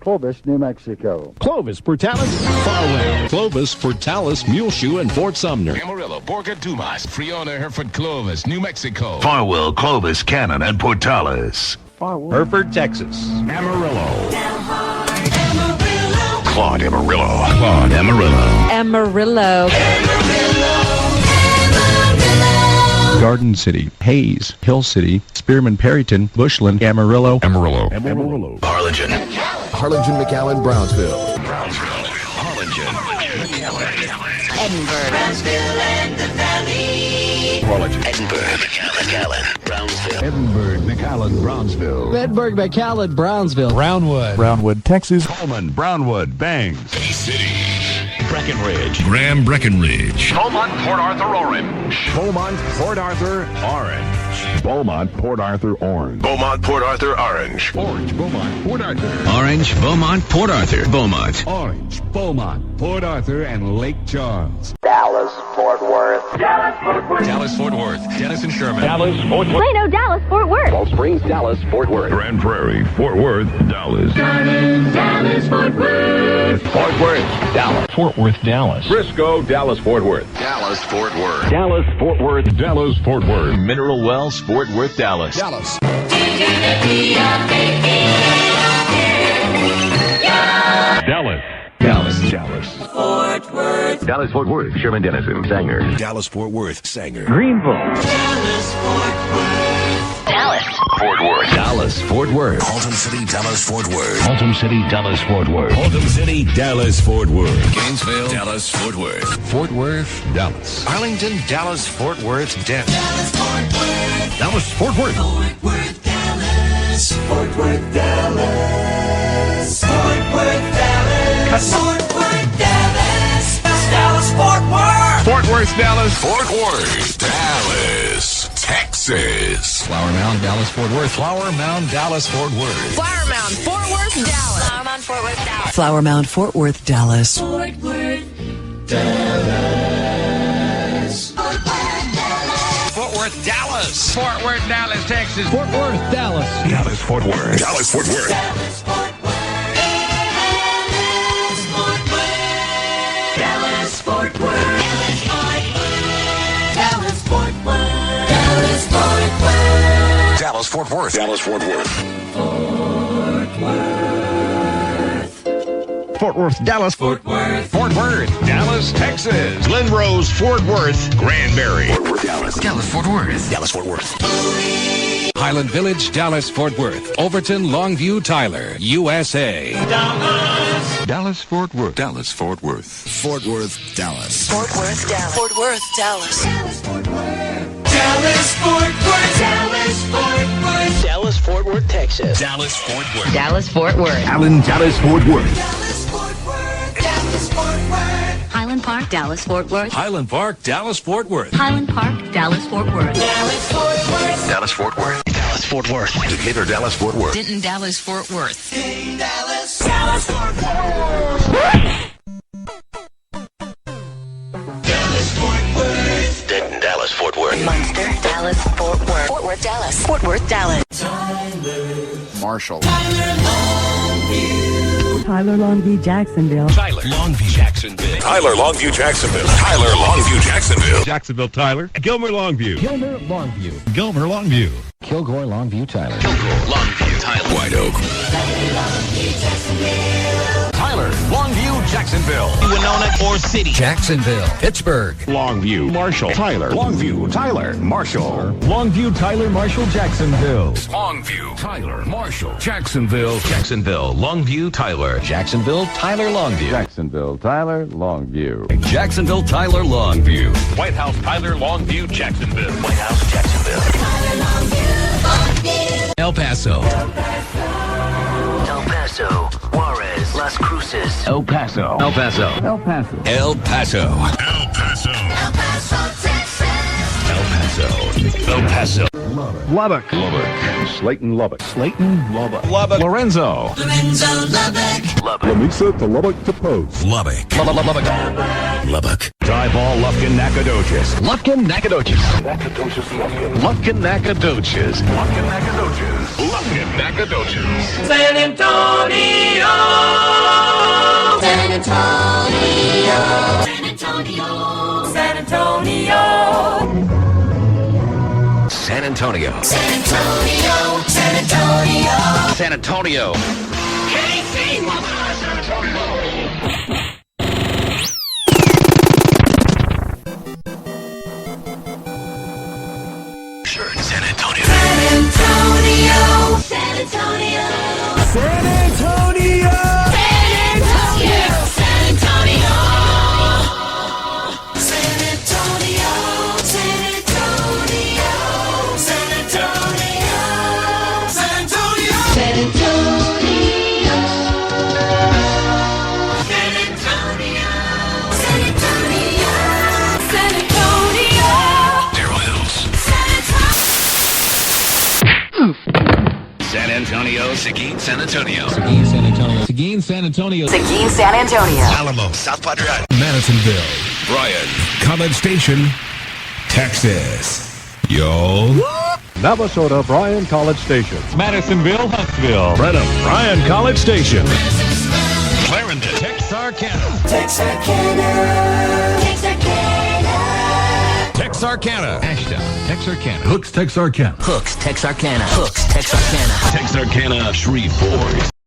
Clovis, New Mexico. Clovis, Portales, Farwell. Clovis, Portales, Muleshoe, and Fort Sumner. Amarillo, Borga Dumas, Friona, Hereford, Clovis, New Mexico. Farwell, Clovis, Cannon, and Portales. Hereford, Texas. Amarillo. Dalhart, Amarillo. Claude Amarillo. Claude Amarillo. Amarillo. Garden City, Hayes, Hill City, Spearman, Perryton, Bushland, Amarillo. Amarillo. Harlingen. Harlingen, McAllen, Brownsville. Harlingen. McAllen. Edinburgh, Brownsville, and the Valley. Harlingen. Edinburgh, McAllen, Brownsville. Edinburgh, McAllen, Brownsville. Edinburgh, McAllen, Brownsville. Brownwood, Texas. Coleman, Brownwood, Bangs. City. Breckenridge. Graham, Breckenridge. Beaumont, Port Arthur, Orange. Beaumont, Port Arthur, Orange. Beaumont, Port Arthur, Orange. Beaumont, Port Arthur, Orange. Orange, Beaumont, Port Arthur. Orange, Beaumont, Port Arthur, Beaumont. Orange, Beaumont, Port Arthur, and Lake Charles. Dallas, Fort Worth. Dallas, Fort Worth, Denison, Sherman. Dallas, Fort Worth. Plano, Dallas, Fort Worth. Gulf Springs, Dallas, Fort Worth. Grand Prairie, Fort Worth, Dallas. Dallas, Fort Worth. Fort Worth, Dallas. Fort Worth, Dallas. Frisco, Dallas, Fort Worth. Dallas, Fort Worth. Dallas, Fort Worth. Dallas, Fort Worth. Mineral Wells, Fort Worth, Dallas. Dallas. Dallas. Dallas. Dallas. Fort Worth. Dallas, Fort Worth. Sherman, Denison, Sanger. Dallas, Fort Worth, Sanger. Greenville. Dallas, Fort Worth. Dallas. Fort Worth. Dallas, Fort Worth. Haltom City, Dallas, Fort Worth. Haltom City, Dallas, Fort Worth. Haltom City, Dallas, Fort Worth. Gainesville, Dallas, Fort Worth. Fort Worth, Dallas. Arlington, Dallas, Fort Worth, Denton. Dallas, Fort Worth. Dallas, Fort Worth. Fort Worth, Dallas. Fort Worth, Dallas. Fort Worth, Dallas. Fort Worth, Dallas. Dallas, Fort Worth. Fort Worth, Dallas. Fort Worth, Dallas, Texas. Flower Mound, Dallas, Fort Worth. Flower Mound, Dallas, Fort Worth. Flower Mound, Fort Worth, Dallas. Flower Mound, Fort Worth, Dallas. Flower Mound, Fort Worth, Dallas. Fort Worth, Dallas. Fort Worth, Dallas. Fort Worth, Dallas. Fort Worth, Dallas, Texas. Fort Worth, Dallas. Dallas, Fort Worth. Dallas, Fort Worth. Dallas, Fort Worth. Dallas, Fort Worth. Dallas, Fort Worth. Dallas, Fort Worth. Dallas, Fort Worth. Dallas, Fort Worth. Fort Worth, Dallas. Fort Worth. Fort Worth, Dallas, Texas. Glen Rose, Fort Worth, Granbury. Fort Worth, Dallas. Dallas, Fort Worth. Dallas, Fort Worth. Highland Village, Dallas, Fort Worth. Overton, Longview, Tyler, USA. Dallas, Fort Worth. Dallas, Fort Worth. Fort Worth, Dallas. Fort Worth, Dallas. Fort Worth, Dallas. Dallas, Fort Worth. Dallas, Fort Worth. Dallas, Fort Worth. Dallas, Fort Worth, Texas. Dallas, Fort Worth. Dallas, Fort Worth. Allen, Dallas, Fort Worth. Dallas, Fort Worth. Dallas, Fort Worth. Highland Park, Dallas, Fort Worth. Highland Park, Dallas, Fort Worth. Highland Park, Dallas, Fort Worth. Dallas, Fort Worth. Dallas, Fort Worth. Dallas, Fort Worth. Decatur, Dallas, Fort Worth. Denton, Dallas, Fort Worth. Dallas. Dallas, Fort Worth. Dallas, Fort Worth. Denton, Dallas, Fort Worth. Munster, Dallas, Fort Worth. Fort Worth, Dallas. Fort Worth, Dallas. Marshall. Tyler, Longview, Jacksonville. Tyler, Longview, Jacksonville. Tyler, Longview, Jacksonville. Tyler, Longview, Jacksonville. Jacksonville, Tyler. Gilmer, Longview. Gilmer, Longview. Gilmer, Longview. Kilgore, Longview, Tyler. Longview, Tyler. White Oak. Tyler, Longview, Jacksonville. Winona or City. Jacksonville. Pittsburgh. Longview, Marshall, Tyler. Longview, Tyler, Marshall. Longview, Tyler, Marshall, Jacksonville. Longview, Tyler, Marshall, Jacksonville. Jacksonville, Longview, Tyler. Jacksonville, Tyler, Longview. Jacksonville, Tyler, Longview. Jacksonville, Tyler, Longview. White House, Tyler, Longview, Jacksonville. White House, Jacksonville. El Paso. El Paso, Juarez, Las Cruces. El Paso. El Paso. El Paso. El Paso. El Paso. El Paso, Texas. El Paso. El Paso. Lubbock. Lubbock. Slayton, Lubbock. Slayton, Lubbock. Lubbock. Lorenzo. Lorenzo, Lubbock. Lubbock. Lamesa to Lubbock to Post. Lubbock. Lubbock. Lubbock. Dieball, Lufkin, Nacogdoches. Lufkin, Nacogdoches. Nacogdoches, Lufkin. Lufkin, Nacogdoches. Lufkin, Nacogdoches. Lufkin, Nacogdoches. San Antonio. San Antonio. San Antonio. San Antonio. San Antonio. San Antonio. Casey, San Antonio. San Antonio. San Antonio. San Antonio. San Antonio! San Antonio. San Antonio. San Antonio. San Antonio. San Antonio. San Antonio. San Antonio. San Antonio. San Antonio. San Antonio. Darrell Hills. San Antonio. San Antonio. Seguin, San Antonio. Seguin, San Antonio. Seguin, San Antonio. Seguin, San Antonio. Alamo. South Padre Island. Madisonville. Bryan. College Station, Texas. Yo. Navasota, Bryan College Station. Madisonville, Huntsville. Brenham, Bryan College Station. Clarendon. Texarkana. Texarkana. Texarkana. Texarkana. Ashdown, Texarkana. Hooks, Texarkana. Hooks, Texarkana. Hooks, Texarkana. Texarkana. Shreveport.